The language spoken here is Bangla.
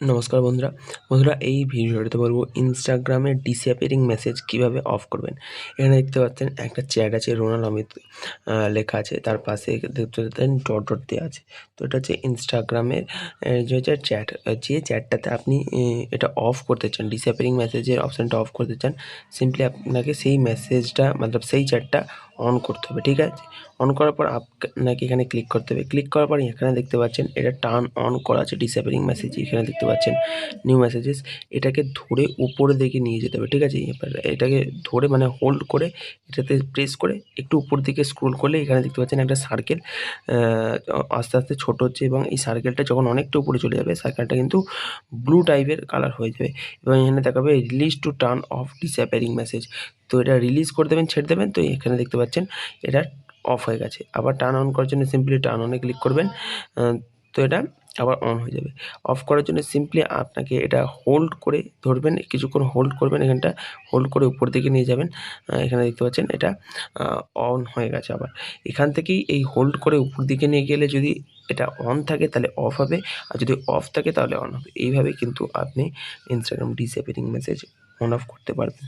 নমস্কার বন্ধুরা। এই ভিডিওটাতে বলবো ইনস্টাগ্রামে ডিসঅ্যাপিয়ারিং মেসেজ কীভাবে অফ করবেন। এখানে দেখতে পাচ্ছেন একটা চ্যাট আছে, রোনাল অমিত লেখা আছে, তার পাশে দেখতে পাচ্ছেন ডট ডট দেওয়া আছে। তো এটা হচ্ছে ইনস্টাগ্রামের যে হচ্ছে চ্যাট, যে চ্যাটটাতে আপনি এটা অফ করতে চান, ডিসঅ্যাপিয়ারিং মেসেজের অপশানটা অফ করতে চান। সিম্পলি আপনাকে সেই মেসেজটা মতলব সেই চ্যাটটা অন করতে হবে, ঠিক আছে? অন করার পর আপনাকে এখানে ক্লিক করতে হবে। ক্লিক করার পর এখানে দেখতে পাচ্ছেন এটা টার্ন অন করা আছে, ডিসঅ্যাপিয়ারিং মেসেজ। এখানে দেখতে পাচ্ছেন নিউ মেসেজেস। এটাকে ধরে উপরের দিকে নিয়ে যেতে হবে, ঠিক আছে? এবার এটাকে ধরে মানে হোল্ড করে এটাতে প্রেস করে একটু উপর দিকে স্ক্রল করলে এখানে দেখতে পাচ্ছেন একটা সার্কেল আস্তে আস্তে ছোট হচ্ছে, এবং এই সার্কেলটা যখন অনেকটা উপরে চলে যাবে সার্কেলটা কিন্তু ব্লু টাইপের কালার হয়ে যাবে, এবং এখানে দেখাবে release to turn off disappearing message. তো এটা রিলিজ করে দেবেন, ছেড়ে দেবেন। তো এখানে দেখতে পাচ্ছেন এটা অফ হয়ে গেছে। আবার টার্ন অন করার জন্য সিম্পলি টার্ন অনে ক্লিক করবেন। তো এটা আবার অন হয়ে যাবে। অফ করার জন্য সিম্পলি আপনাকে এটা হোল্ড করে ধরবেন, কিছুক্ষণ হোল্ড করবেন, এখানটা হোল্ড করে উপর দিকে নিয়ে যাবেন। এখানে দেখতে পাচ্ছেন এটা অন হয়ে গেছে। আবার এখান থেকেই এই হোল্ড করে উপর দিকে নিয়ে গেলে যদি এটা অন থাকে তাহলে অফ হবে, আর যদি অফ থাকে তাহলে অন হবে। এইভাবে কিন্তু আপনি Instagram disappearing message on of করতে পারবেন।